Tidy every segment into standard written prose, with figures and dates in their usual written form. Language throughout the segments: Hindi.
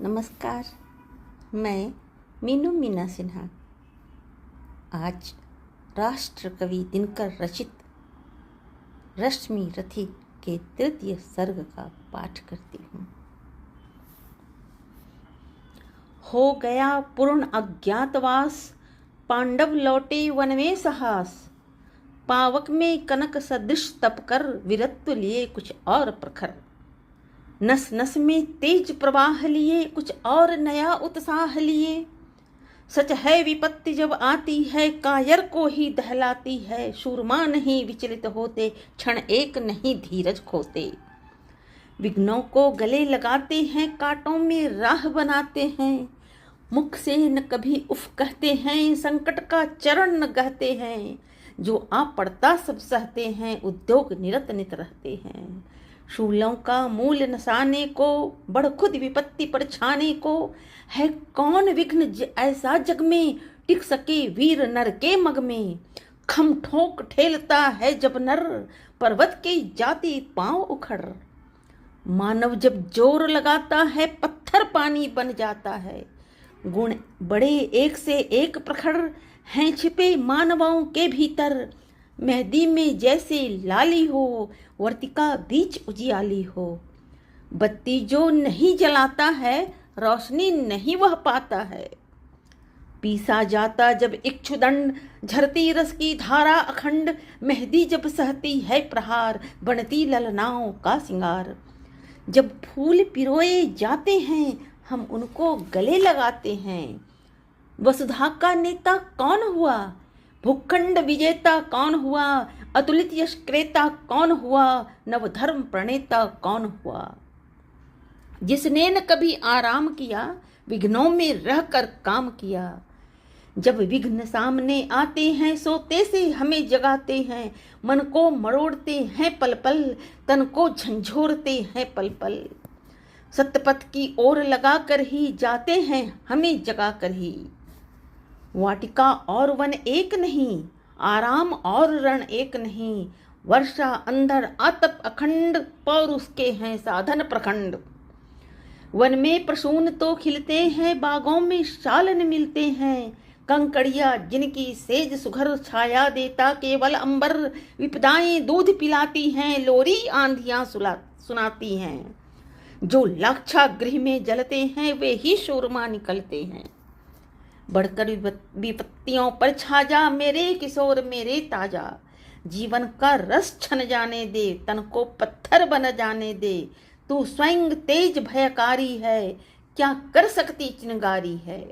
नमस्कार। मैं मीनू मीना सिन्हा आज राष्ट्र कवि दिनकर रचित रश्मि रथी के तृतीय सर्ग का पाठ करती हूँ। हो गया पूर्ण अज्ञातवास, पांडव लौटे वन में साहस। पावक में कनक सदृश तप कर, वीरत्व लिए कुछ और प्रखर। नस नस में तेज प्रवाह लिए, कुछ और नया उत्साह लिए। सच है विपत्ति जब आती है, कायर को ही दहलाती है। शूरमा नहीं विचलित होते, क्षण एक नहीं धीरज खोते। विघ्नों को गले लगाते हैं, कांटों में राह बनाते हैं। मुख से न कभी उफ कहते हैं, संकट का चरण न गहते हैं। जो आ पड़ता सब सहते हैं, उद्योग निरत नित रहते हैं। शूलों का मूल नसाने को, बढ़ खुद विपत्ति पर छाने को। है कौन विघ्न ऐसा जग में, टिक सके वीर नर के मग में। खम ठोक ठेलता है जब नर, पर्वत के जाती पांव उखड़। मानव जब जोर लगाता है, पत्थर पानी बन जाता है। गुण बड़े एक से एक प्रखर, हैं छिपे मानवों के भीतर। मेहंदी में जैसे लाली हो, वर्तिका बीच उजियाली हो। बत्ती जो नहीं जलाता है, रोशनी नहीं वह पाता है। पीसा जाता जब इक्षुदंड, झरती रस की धारा अखंड। मेहंदी जब सहती है प्रहार, बनती ललनाओं का सिंगार। जब फूल पिरोए जाते हैं, हम उनको गले लगाते हैं। वसुधा का नेता कौन हुआ, भूखंड विजेता कौन हुआ। अतुलित यश क्रेता कौन हुआ, नवधर्म प्रणेता कौन हुआ। जिसने न कभी आराम किया, विघ्नों में रहकर काम किया। जब विघ्न सामने आते हैं, सोते से हमें जगाते हैं। मन को मरोड़ते हैं पल पल, तन को झंझोरते हैं पल पल। सत्यपथ की ओर लगा कर ही जाते हैं, हमें जगा कर ही। वाटिका और वन एक नहीं, आराम और रण एक नहीं। वर्षा अंधर आतप अखंड, पौरुष के हैं साधन प्रखंड। वन में प्रसून तो खिलते हैं, बागों में शालन मिलते हैं। कंकड़िया जिनकी सेज सुघर छाया देता केवल अंबर। विपदाएं दूध पिलाती हैं, लोरी आंधियां सुनाती हैं। जो लाक्षा गृह में जलते हैं, वे ही शूरमा निकलते हैं। बढ़कर विपत्तियों पर छा जा, मेरे किशोर मेरे ताजा। जीवन का रस छन जाने दे, तन को पत्थर बन जाने दे। तू स्वयं तेज भयकारी है, क्या कर सकती चिंगारी है।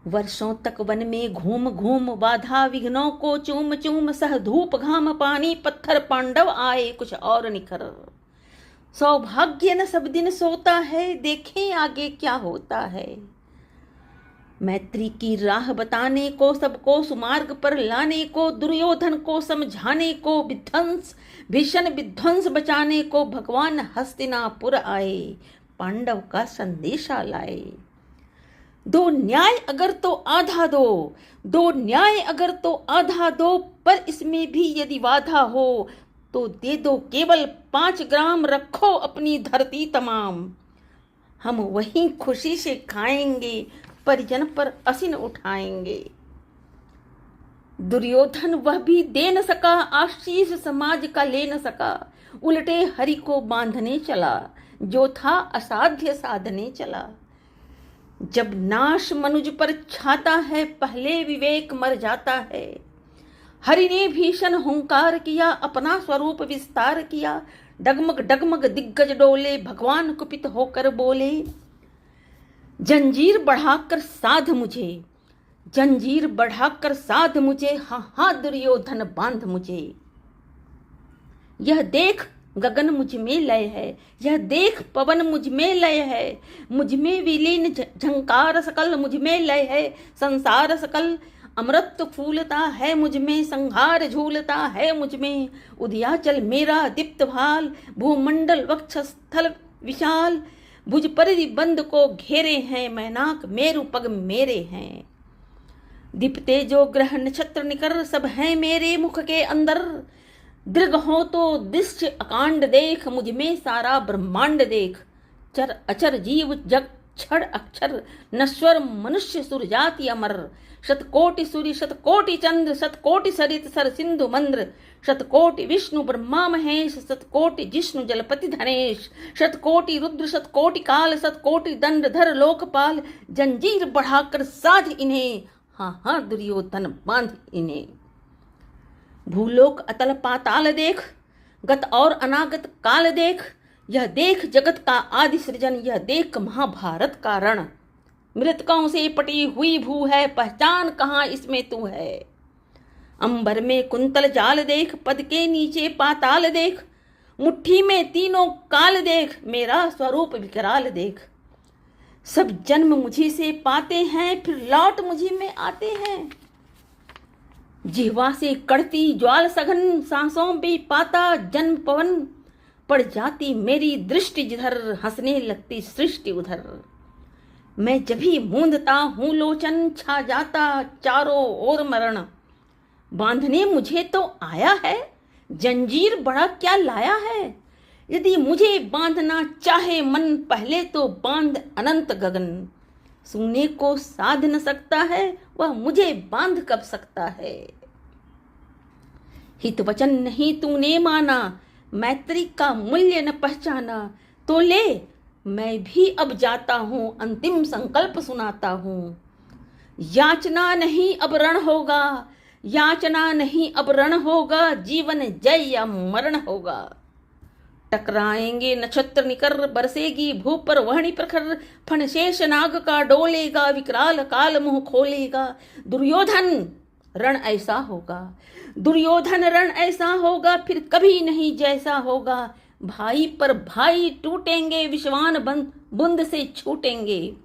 वर्षों तक वन में घूम घूम, बाधा विघ्नों को चूम चूम। सह धूप घाम पानी पत्थर, पांडव आए कुछ और निखर। सौभाग्य न सब दिन सोता है, देखें आगे क्या होता है। मैत्री की राह बताने को, सबको सुमार्ग पर लाने को। दुर्योधन को समझाने को, भीषण विध्वंस बचाने को। भगवान हस्तिनापुर आए, पांडव का संदेशा लाए। दो न्याय अगर तो आधा दो, दो न्याय अगर तो आधा दो। पर इसमें भी यदि बाधा हो, तो दे दो केवल 5 ग्राम। रखो अपनी धरती तमाम, हम वहीं खुशी से खाएंगे। परिजन पर असिन उठाएंगे। दुर्योधन वह भी दे न सका, आशीष समाज का ले न सका। उल्टे हरि को बांधने चला, जो था असाध्य साधने चला। जब नाश मनुज पर छाता है, पहले विवेक मर जाता है। हरि ने भीषण हुंकार किया, अपना स्वरूप विस्तार किया। डगमग डगमग दिग्गज डोले, भगवान कुपित होकर बोले। जंजीर बढ़ाकर साध मुझे, जंजीर बढ़ाकर साध मुझे। हाँ हाँ दुर्योधन बांध मुझे। यह देख गगन मुझ में लय है, यह देख पवन मुझ में लय है। मुझ में विलीन झंकार सकल, मुझ में लय है संसार सकल। अमृत फूलता है मुझ में, संहार झूलता है मुझ में। उदयाचल मेरा दीप्त भाल, भूमंडल वक्षस्थल विशाल। भुज परिबंध को घेरे हैं, मैनाक मेरु पग मेरे हैं। दीप्ते जो ग्रह नक्षत्र निकर, सब हैं मेरे मुख के अंदर। दीर्घ हो तो दृश्य अकांड देख, मुझ में सारा ब्रह्मांड देख। चर अचर जीव जग क्षर अक्षर, नश्वर मनुष्य सुर जाति अमर। शतकोटि सूर्य शतकोटि चंद्र, शतकोटि सरित सर सिंधु मंद्र। शतकोटि विष्णु ब्रह्मा महेश, शतकोटि जिष्णु जलपति धनेश। शतकोटि रुद्र शतकोटि काल, शतकोटि दंड धर लोकपाल। जंजीर बढ़ाकर साध इन्हें, हाँ हाँ दुर्योधन बांध इन्हें। भूलोक अतल पाताल देख, गत और अनागत काल देख। यह देख जगत का आदि सृजन, यह देख महाभारत का रण। मृतकों से पटी हुई भू है, पहचान कहाँ इसमें तू है। अंबर में कुंतल जाल देख, पद के नीचे पाताल देख। मुट्ठी में तीनों काल देख, मेरा स्वरूप विकराल देख। सब जन्म मुझी से पाते हैं, फिर लौट मुझी में आते हैं। जिह्वा से कड़ती ज्वाल सघन, सांसों भी पाता जन्म पवन। पड़ जाती मेरी दृष्टि जिधर, हंसने लगती सृष्टि उधर। मैं जब भी मूंदता हूँ लोचन, छा जाता चारों ओर मरण। बांधने मुझे तो आया है, जंजीर बड़ा क्या लाया है। यदि मुझे बांधना चाहे मन, पहले तो बांध अनंत गगन। सुनने को साध न सकता है, वह मुझे बांध कब सकता है। हित वचन नहीं तूने माना, मैत्री का मूल्य न पहचाना। तो ले मैं भी अब जाता हूँ, अंतिम संकल्प सुनाता हूँ। याचना नहीं अब रण होगा, याचना नहीं अब रण होगा। जीवन जय या मरण होगा। टकराएंगे नक्षत्र निकर, बरसेगी भू पर वहनी प्रखर। फण शेष नाग का डोलेगा, विकराल काल मुंह खोलेगा। दुर्योधन रण ऐसा होगा, दुर्योधन रण ऐसा होगा, फिर कभी नहीं जैसा होगा। भाई पर भाई टूटेंगे, विश्वान बुंद से छूटेंगे।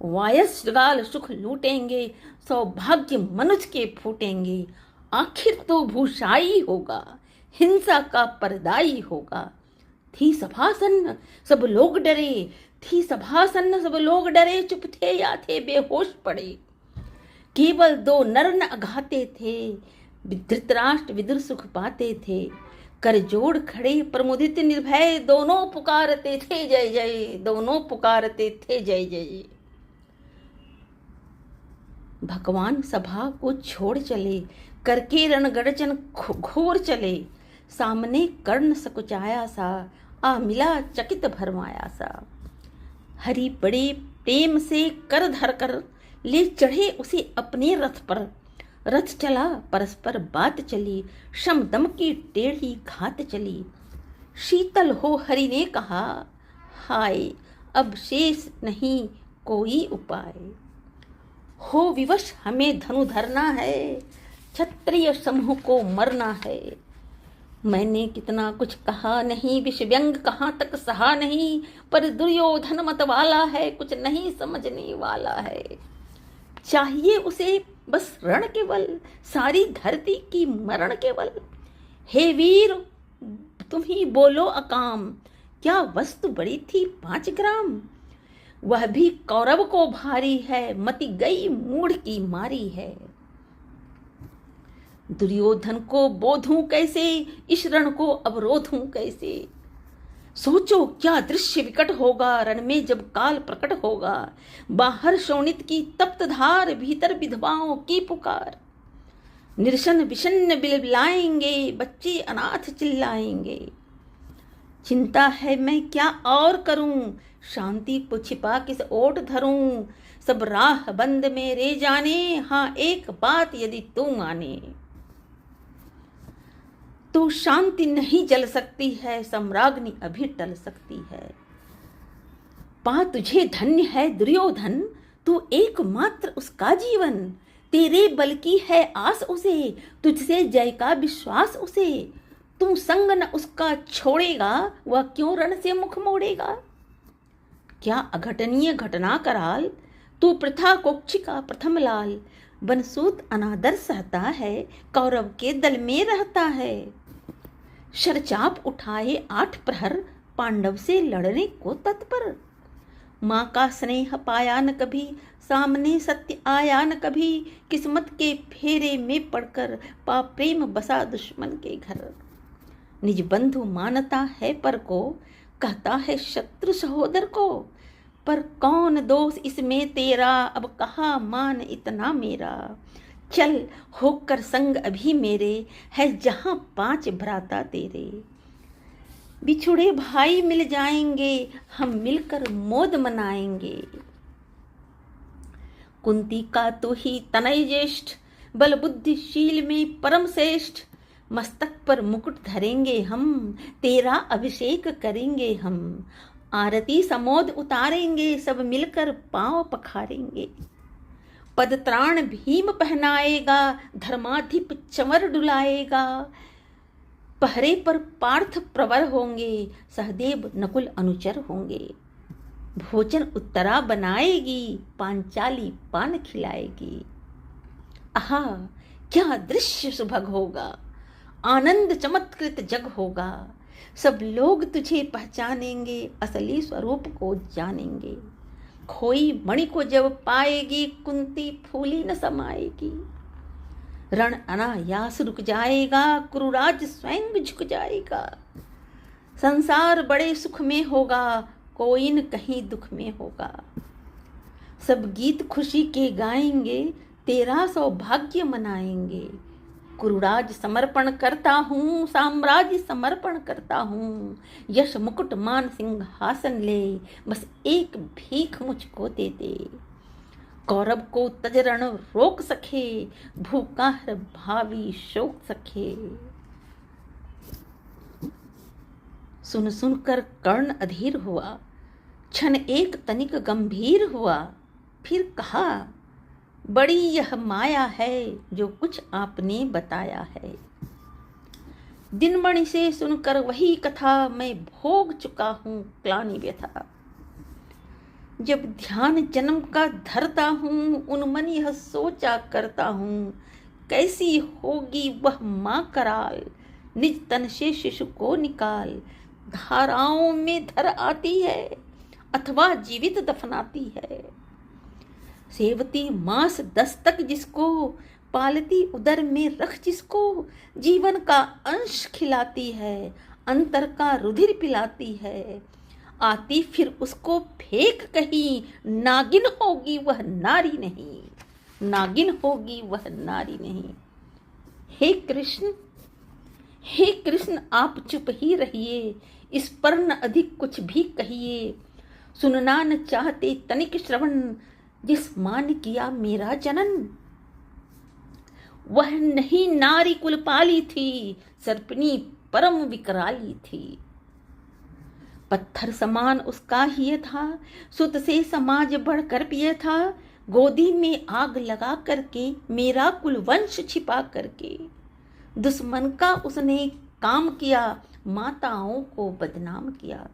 वायसगाल सुख लूटेंगे, सौभाग्य मनुष्य के फूटेंगे। आखिर तो भूषाई होगा, हिंसा का परदाई होगा। थी सभासन्न सब लोग डरे, थी सभासन्न सब लोग डरे। चुप थे या थे बेहोश पड़े, केवल दो नर न अघाते थे। धृतराष्ट्र विदुर सुख पाते थे, कर जोड़ खड़े प्रमुदित निर्भय। दोनों पुकारते थे जय जय, दोनों पुकारते थे जय जय। भगवान सभा को छोड़ चले, करके रणगर्जन घोर चले। सामने कर्ण सकुचाया सा, आ मिला चकित भरमाया सा। हरि बड़े प्रेम से कर धर कर, ले चढ़े उसे अपने रथ पर। रथ चला परस्पर बात चली, शम दम की टेढ़ी घात चली। शीतल हो हरि ने कहा, हाय अब शेष नहीं कोई उपाय। हो विवश हमें धनु धरना है, क्षत्रिय समूह को मरना है। मैंने कितना कुछ कहा नहीं, विष व्यंग कहाँ तक सहा नहीं। पर दुर्योधन मत वाला है, कुछ नहीं समझने वाला है। चाहिए उसे बस रण केवल, सारी धरती की मरण केवल। हे वीर तुम ही बोलो अकाम, क्या वस्तु बड़ी थी 5 ग्राम। वह भी कौरव को भारी है, मति गई मूढ़ की मारी है। दुर्योधन को बोधूं कैसे, इस रण को अवरोधूं कैसे। सोचो क्या दृश्य विकट होगा, रण में जब काल प्रकट होगा। बाहर शोणित की तप्त धार, भीतर विधवाओं की पुकार। निर्शन विषन्न बिलबिलाएंगे, बच्चे अनाथ चिल्लाएंगे। चिंता है मैं क्या और करूं, शांति को छिपा किस ओट धरूं। सब राह बंद मेरे जाने, हाँ एक बात यदि तू माने। तो शांति नहीं जल सकती है, सम्राग्नि अभी टल सकती है। पा तुझे धन्य है दुर्योधन, तू एकमात्र उसका जीवन। तेरे बल की है आस उसे, तुझसे जय का विश्वास उसे। तू संग न उसका छोड़ेगा, वह क्यों रण से मुख मोड़ेगा। क्या अघटनीय घटना कराल, तू प्रथा कोक्षी का प्रथम लाल। बनसूत अनादर सहता है, कौरव के दल में रहता है। शरचाप उठाए 8 प्रहर, पांडव से लड़ने को तत्पर। माँ का स्नेह पाया न कभी, सामने सत्य आया न कभी। किस्मत के फेरे में पड़कर, पा प्रेम बसा दुश्मन के घर। निज बंधु मानता है पर को, कहता है शत्रु सहोदर को। पर कौन दोष इसमें तेरा, अब कहा मान इतना मेरा। चल होकर संग अभी मेरे, है जहां 5 भ्राता तेरे। बिछुड़े भाई मिल जाएंगे, हम मिलकर मोद मनाएंगे। कुंती का तू ही तनय ज्येष्ठ, बल बुद्धिशील में परम श्रेष्ठ। मस्तक पर मुकुट धरेंगे हम, तेरा अभिषेक करेंगे हम। आरती समोद उतारेंगे, सब मिलकर पांव पखारेंगे। पदत्राण भीम पहनाएगा, धर्माधिप चंवर डुलाएगा। पहरे पर पार्थ प्रवर होंगे, सहदेव नकुल अनुचर होंगे। भोजन उत्तरा बनाएगी, पांचाली पान खिलाएगी। आहा क्या दृश्य सुभग होगा, आनंद चमत्कृत जग होगा। सब लोग तुझे पहचानेंगे, असली स्वरूप को जानेंगे। खोई मणि को जब पाएगी, कुंती फूली न समाएगी। रण अनायास रुक जाएगा, कुरुराज स्वयं झुक जाएगा। संसार बड़े सुख में होगा, कोई न कहीं दुख में होगा। सब गीत खुशी के गाएंगे, तेरा सौभाग्य मनाएंगे। कुरुराज समर्पण करता हूँ, साम्राज्य समर्पण करता हूँ। यश मुकुट मान सिंहासन ले, बस एक भीख मुझको दे दे। कौरव को तज रण रोक सके, भूखा हर भावी शोक सके। सुन सुनकर कर्ण अधीर हुआ, क्षण एक तनिक गंभीर हुआ। फिर कहा, बड़ी यह माया है, जो कुछ आपने बताया है। दिनमणि से सुनकर वही कथा, मैं भोग चुका हूँ क्लानि व्यथा। जब ध्यान जन्म का धरता हूँ, उन मन यह सोचा करता हूँ। कैसी होगी वह माँ कराल, निज तन से शिशु को निकाल। धाराओं में धर आती है, अथवा जीवित दफनाती है। सेवती मांस 10 तक जिसको, पालती उदर में रख जिसको। जीवन का अंश खिलाती है, अंतर का रुधिर पिलाती है। आती फिर उसको फेंक कहीं, नागिन होगी वह नारी नहीं, नागिन होगी वह नारी नहीं। हे कृष्ण आप चुप ही रहिए, इस पर न अधिक कुछ भी कहिए। सुनना न चाहते तनिक श्रवण, जिस मान किया मेरा जनन। वह नहीं नारी कुल पाली थी, सर्पिणी परम विकराली थी। पत्थर समान उसका ही था, सुत से समाज बढ़कर पिए था। गोदी में आग लगा करके, मेरा कुल वंश छिपा करके। दुश्मन का उसने काम किया, माताओं को बदनाम किया।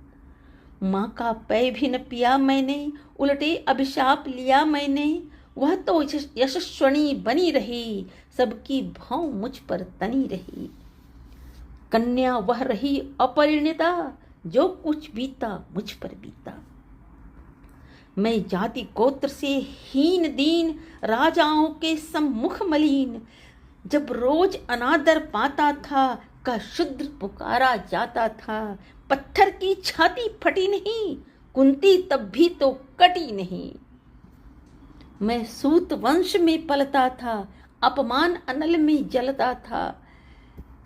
माँ का पेय भी न पिया मैंने, उल्टे अभिशाप लिया मैंने। वह तो यशस्वनी बनी रही, सबकी भौं मुझ पर तनी रही। कन्या वह रही अपरिणिता, जो कुछ बीता मुझ पर बीता। मैं जाति गोत्र से हीन दीन, राजाओं के सम्मुख मलिन। जब रोज अनादर पाता था, का शूद्र पुकारा जाता था। पत्थर की छाती फटी नहीं, कुंती तब भी तो कटी नहीं। मैं सूत वंश में पलता था, अपमान अनल में जलता था।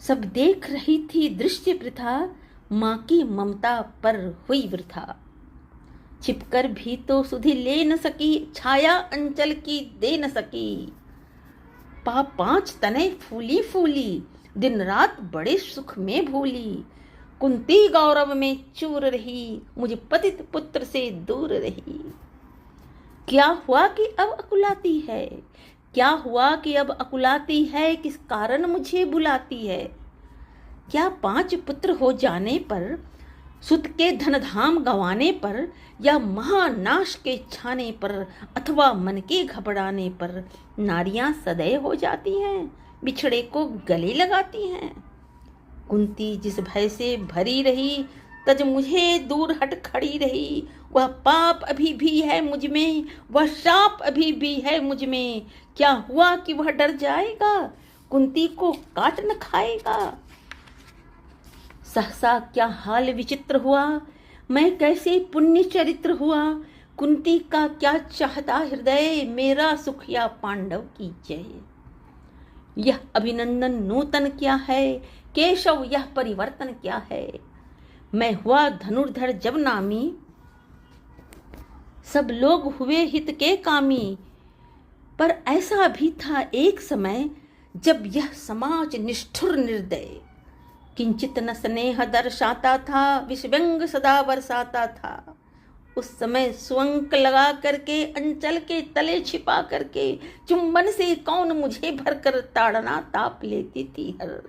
सब देख रही थी दृश्य प्रथा, माँ की ममता पर हुई वृथा। छिपकर भी तो सुधि ले न सकी, छाया अंचल की दे न सकी। 5 तने फूली फूली, दिन रात बड़े सुख में भूली। कुंती गौरव में चूर रही, मुझे पतित पुत्र से दूर रही। क्या हुआ कि अब अकुलाती है, क्या हुआ कि अब अकुलाती है, किस कारण मुझे बुलाती है। क्या 5 पुत्र हो जाने पर, सुत के धनधाम गंवाने पर, या महानाश के छाने पर, अथवा मन के घबराने पर नारियां सदैव हो जाती हैं, बिछड़े को गले लगाती हैं। कुंती जिस भय से भरी रही, तज मुझे दूर हट खड़ी रही। वह पाप अभी भी है मुझ में, वह शाप अभी भी है मुझ में। क्या हुआ कि वह डर जाएगा, कुंती को काट न खाएगा। सहसा क्या हाल विचित्र हुआ, मैं कैसे पुण्य चरित्र हुआ। कुंती का क्या चाहता हृदय, मेरा सुख या पांडव की जय। यह अभिनंदन नूतन क्या है, केशव यह परिवर्तन क्या है। मैं हुआ धनुर्धर जब नामी, सब लोग हुए हित के कामी। पर ऐसा भी था एक समय, जब यह समाज निष्ठुर निर्दय, किंचित न स्नेह दर्शाता था, विषव्यंग सदा बरसाता था। उस समय स्वंक लगा करके, अंचल के तले छिपा करके, चुंबन से कौन मुझे भरकर ताड़ना ताप लेती थी हर।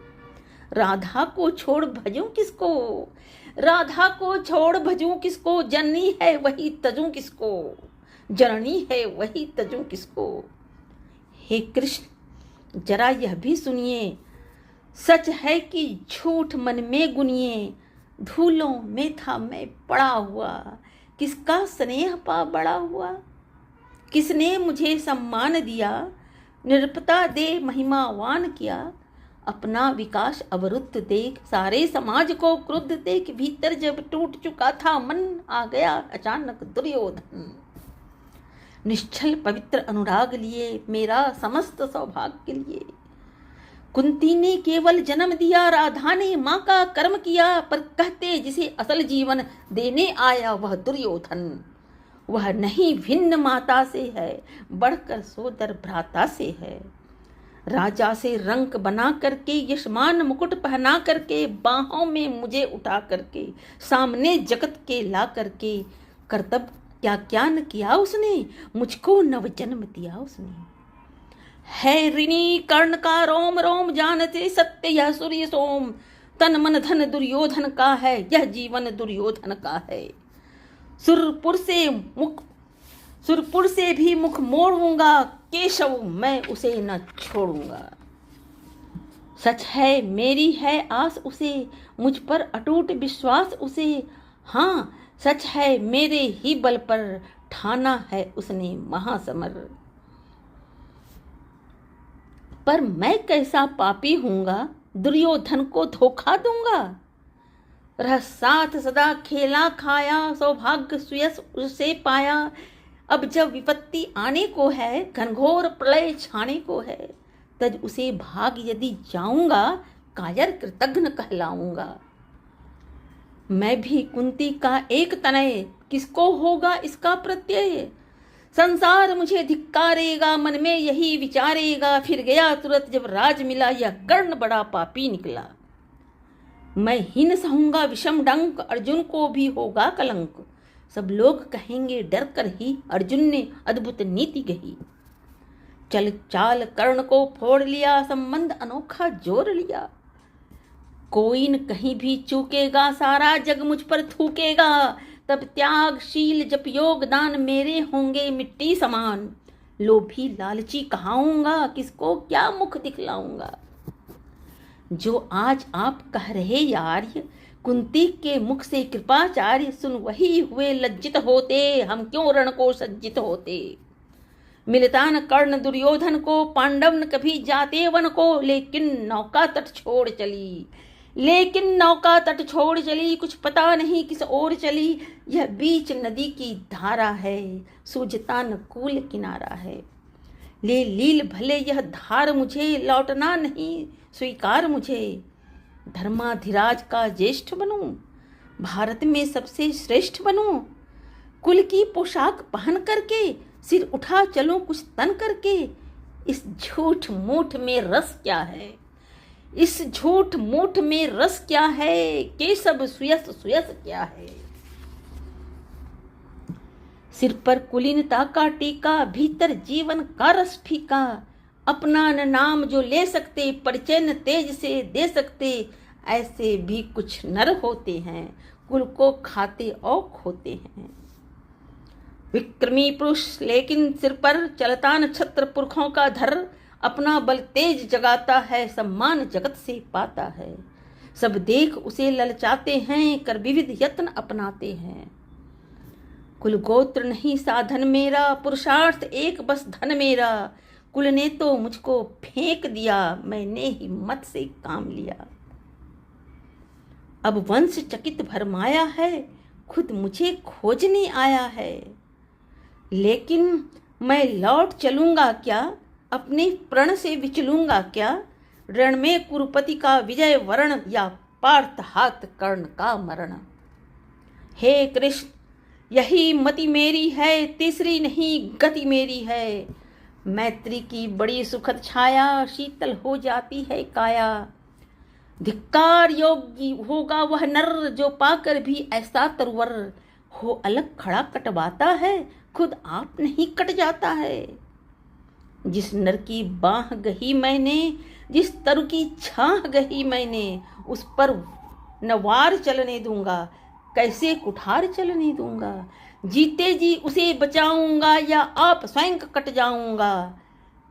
राधा को छोड़ भजूं किसको, राधा को छोड़ भजूं किसको, जननी है वही तजूं किसको, जननी है वही तजूं किसको। हे कृष्ण जरा यह भी सुनिए, सच है कि झूठ मन में गुनिए। धूलों में था मैं पड़ा हुआ, किसका स्नेह पा बड़ा हुआ। किसने मुझे सम्मान दिया, निरपता दे महिमावान किया। अपना विकास अवरुद्ध देख, सारे समाज को क्रुद्ध देख, भीतर जब टूट चुका था मन, आ गया अचानक दुर्योधन। निश्चल पवित्र अनुराग लिए, मेरा समस्त सौभाग्य लिए। कुंती ने केवल जन्म दिया, राधा ने माँ का कर्म किया। पर कहते जिसे असल जीवन देने आया वह दुर्योधन, वह नहीं भिन्न माता से है, बढ़कर सोदर भ्राता से है। राजा से रंक बना करके, यशमान मुकुट पहना करके, बाहों में मुझे उठा करके, सामने जगत के ला करके, कर्तव्य क्या क्या न किया उसने, मुझको नव जन्म दिया उसने। है ऋणी कर्ण का रोम रोम, जानते सत्य यह सूर्य सोम। तन मन धन दुर्योधन का है, यह जीवन दुर्योधन का है। सुरपुर से भी मुख मोड़ूंगा, केशव मैं उसे न छोड़ूंगा। सच है मेरी है आस उसे, मुझ पर अटूट विश्वास उसे। हाँ सच है मेरे ही बल पर, ठाना है उसने महासमर। पर मैं कैसा पापी हूँगा, दुर्योधन को धोखा दूंगा। रह साथ सदा खेला खाया, सौभाग्य सुयस उसे पाया। अब जब विपत्ति आने को है, घनघोर प्रलय छाने को है, तज उसे भाग यदि जाऊंगा, कायर कृतघ्न कहलाऊंगा। मैं भी कुंती का एक तनय, किसको होगा इसका प्रत्यय। संसार मुझे धिक्कारेगा, मन में यही विचारेगा। फिर गया तुरंत जब राज मिला, यह कर्ण बड़ा पापी निकला। मैं हीन सहूंगा विषम डंक, अर्जुन को भी होगा कलंक। सब लोग कहेंगे डर कर ही, अर्जुन ने अद्भुत नीति गही। चल चाल कर्ण को फोड़ लिया, संबंध अनोखा जोड़ लिया। कोई न कहीं भी चूकेगा, सारा जग मुझ पर थूकेगा। तब त्यागशील जप योग दान, मेरे होंगे मिट्टी समान। लोभी लालची कहाऊंगा, किसको क्या मुख दिखलाऊंगा। जो आज आप कह रहे यार्य, कुंती के मुख से कृपाचार्य, सुन वही हुए लज्जित होते, हम क्यों रण को सज्जित होते। मिलता न कर्ण दुर्योधन को, पांडव न कभी जाते वन को। लेकिन नौका तट छोड़ चली, कुछ पता नहीं किस ओर चली। यह बीच नदी की धारा है, सूझता न कूल किनारा है। ले लील भले यह धार मुझे, लौटना नहीं स्वीकार मुझे। धर्माधिराज का ज्येष्ठ बनूं, भारत में सबसे श्रेष्ठ बनूं। कुल की पोशाक पहन करके, सिर उठा चलूं कुछ तन करके। इस झूठ मूठ में रस क्या है, इस झूठ मूठ में रस क्या है। केशव सुयस क्या है। सिर पर कुलीनता का टीका, भीतर जीवन का रस फीका। अपना न नाम जो ले सकते, परिचय न तेज से दे सकते। ऐसे भी कुछ नर होते हैं, कुल को खाते और खोते हैं। विक्रमी पुरुष लेकिन सिर पर चलता न छत्र पुरखों का धर। अपना बल तेज जगाता है, सम्मान जगत से पाता है। सब देख उसे ललचाते हैं, कर विविध यत्न अपनाते हैं। कुल गोत्र नहीं साधन मेरा, पुरुषार्थ एक बस धन मेरा। कुल ने तो मुझको फेंक दिया, मैंने हिम्मत से काम लिया। अब वंश चकित भरमाया है, खुद मुझे खोजने आया है। लेकिन मैं लौट चलूंगा क्या, अपने प्रण से विचलूंगा क्या, रण में कुरुपति का विजय वरण या पार्थ हाथ कर्ण का मरण। हे कृष्ण यही मति मेरी है, तीसरी नहीं गति मेरी है। मैत्री की बड़ी सुखद छाया, शीतल हो जाती है काया। धिक्कार योगी होगा वह नर, जो पाकर भी ऐसा तरवर हो अलग खड़ा कटवाता है, खुद आप नहीं कट जाता है। जिस नर की बाह गही मैंने, जिस तरु की छाह गही मैंने, उस पर न वार चलने दूंगा, कैसे कुठार चलने दूंगा। जीते जी उसे बचाऊंगा या आप स्वयं कट जाऊंगा।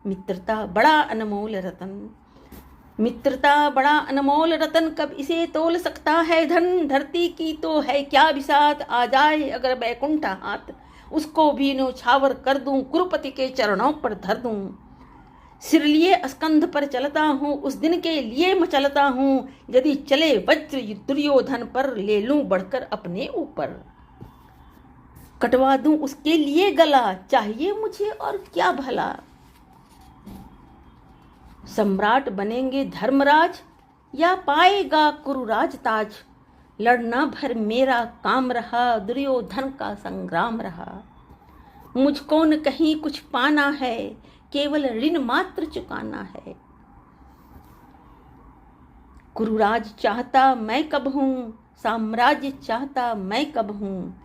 मित्रता बड़ा अनमोल रतन, मित्रता बड़ा अनमोल रतन, कब इसे तोल सकता है धन। धरती की तो है क्या बिसात, आ जाए अगर बैकुंठ हाथ, उसको भी न्योछावर कर दूं, कुरुपति के चरणों पर धर दूं। सिर लिए स्कंध पर चलता हूँ, उस दिन के लिए मैं चलता हूँ, यदि चले वज्र दुर्योधन पर, ले लूं बढ़कर अपने ऊपर। कटवा दूं उसके लिए गला, चाहिए मुझे और क्या भला। सम्राट बनेंगे धर्मराज, या पाएगा कुरुराज ताज। लड़ना भर मेरा काम रहा, दुर्योधन का संग्राम रहा। मुझको न कहीं कुछ पाना है, केवल ऋण मात्र चुकाना है। कुरुराज चाहता मैं कब हूँ, साम्राज्य चाहता मैं कब हूँ।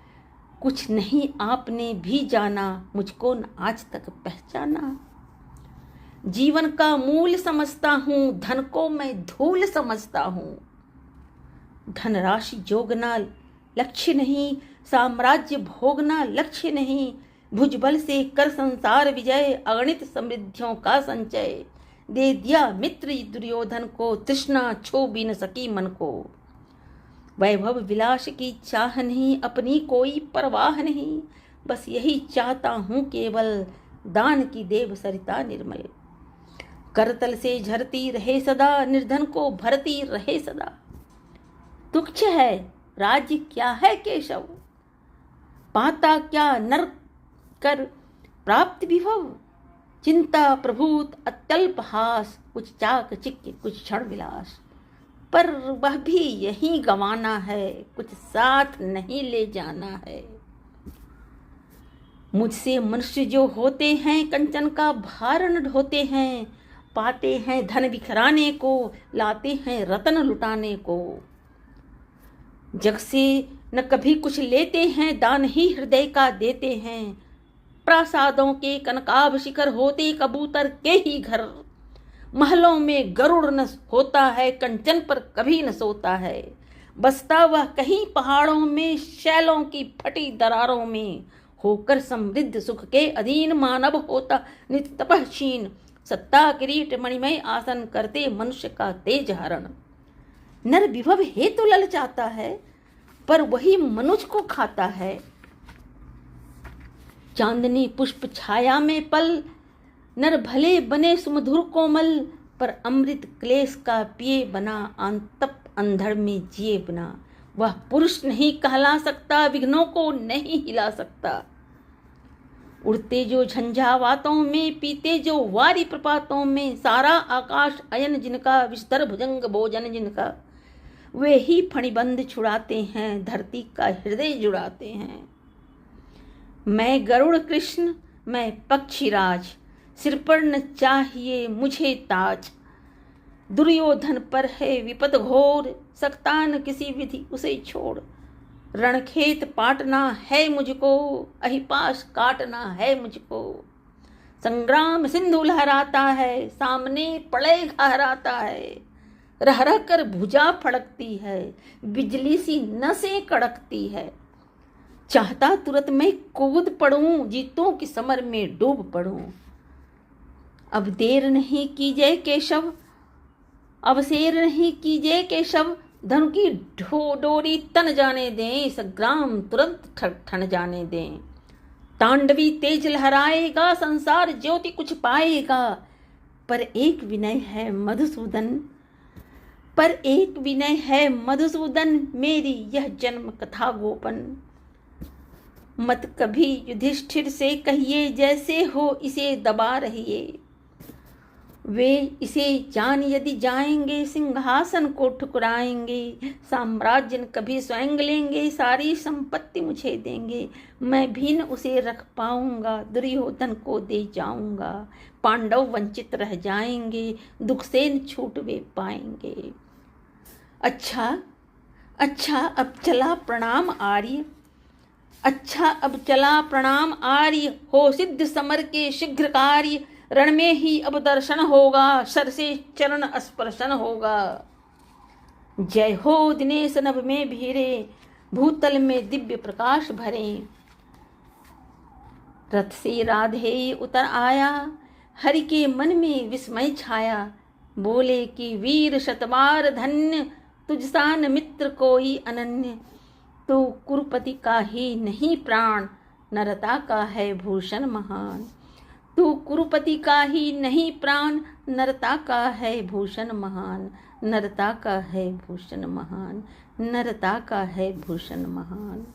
कुछ नहीं आपने भी जाना, मुझको न आज तक पहचाना। जीवन का मूल समझता हूँ, धन को मैं धूल समझता हूँ। धनराशि जोगना लक्ष्य नहीं, साम्राज्य भोगना लक्ष्य नहीं। भुजबल से कर संसार विजय, अगणित समृद्धियों का संचय। दे दिया मित्र दुर्योधन को, तृष्णा छू भी न सकी मन को। वैभव विलास की चाह नहीं, अपनी कोई परवाह नहीं। बस यही चाहता हूँ केवल, दान की देव सरिता निर्मल। करतल से झरती रहे सदा, निर्धन को भरती रहे सदा। तुच्छ है राज्य क्या है केशव, पाता क्या नर कर प्राप्त विभव। चिंता प्रभूत अत्यल्प हास, कुछ चाक चिक्य कुछ क्षण विलास। पर वह भी यही गंवाना है, कुछ साथ नहीं ले जाना है। मुझसे मनुष्य जो होते हैं, कंचन का भार न ढोते हैं। पाते हैं धन बिखराने को, लाते हैं रतन लुटाने को। जग से न कभी कुछ लेते हैं, दान ही हृदय का देते हैं। प्रासादों के कनकाभ शिखर होते, कबूतर के ही घर। महलों में गरुड़ न होता है, कंचन पर कभी न सोता है। बसता वह कहीं पहाड़ों में, शैलों की फटी दरारों में। होकर समृद्ध सुख के अधीन, मानव होता नित्य तपस्वीन। सत्ता किरीट मणिमय आसन, करते मनुष्य का तेज हरण। नर विभव हेतु ललचाता है, पर वही मनुष्य को खाता है। चांदनी पुष्प छाया में पल, नर भले बने सुमधुर कोमल। पर अमृत क्लेश का पिए बना, अंतप अंधड़ में जिए बना। वह पुरुष नहीं कहला सकता, विघ्नों को नहीं हिला सकता। उड़ते जो झंझावातों में, पीते जो वारी प्रपातों में। सारा आकाश अयन जिनका, विस्तर भुजंग भोजन जिनका। वे ही फणिबंध छुड़ाते हैं, धरती का हृदय जुड़ाते हैं। मैं गरुड़ कृष्ण मैं पक्षीराज, सिर पर न चाहिए मुझे ताज। दुर्योधन पर है विपद घोर, सकता न किसी विधि उसे छोड़। रणखेत पाटना है मुझको, अहिपाश काटना है मुझको। संग्राम सिंधु लहराता है, सामने पड़ेगा हराता है। रह रह कर भुजा फड़कती है, बिजली सी नसें कड़कती है। चाहता तुरंत मैं कूद पड़ूं, जीतों की समर में डूब पड़ूं। अब देर नहीं कीजिए केशव, अब शेर नहीं कीजिए केशव। धनु की डोरी तन जाने दें, संग्राम तुरंत ठन जाने दें। तांडवी तेज लहराएगा, संसार ज्योति कुछ पाएगा। पर एक विनय है मधुसूदन, पर एक विनय है मधुसूदन, मेरी यह जन्म कथा गोपन। मत कभी युधिष्ठिर से कहिए, जैसे हो इसे दबा रहिए। वे इसे जान यदि जाएंगे, सिंहासन को ठुकराएंगे। साम्राज्य कभी स्वयं लेंगे, सारी संपत्ति मुझे देंगे। मैं भी न उसे रख पाऊंगा, दुर्योधन को दे जाऊंगा। पांडव वंचित रह जाएंगे, दुख से न छूट वे पाएंगे। अच्छा अब चला प्रणाम आर्य। अच्छा अब चला प्रणाम आर्य, हो सिद्ध समर के शीघ्र कार्य। रण में ही अब दर्शन होगा, सर से चरण स्पर्शन होगा। जय हो दिनेश नभ में भीरे, भूतल में दिव्य प्रकाश भरे। रथ से राधे उतर आया, हरि के मन में विस्मय छाया। बोले कि वीर शतवार धन्य, तुझसा न मित्र कोई अनन्य। तो कुरुपति का ही नहीं प्राण, नरता का है भूषण महान। तू कुरुपति का ही नहीं प्राण, नरता का है भूषण महान। नरता का है भूषण महान, नरता का है भूषण महान।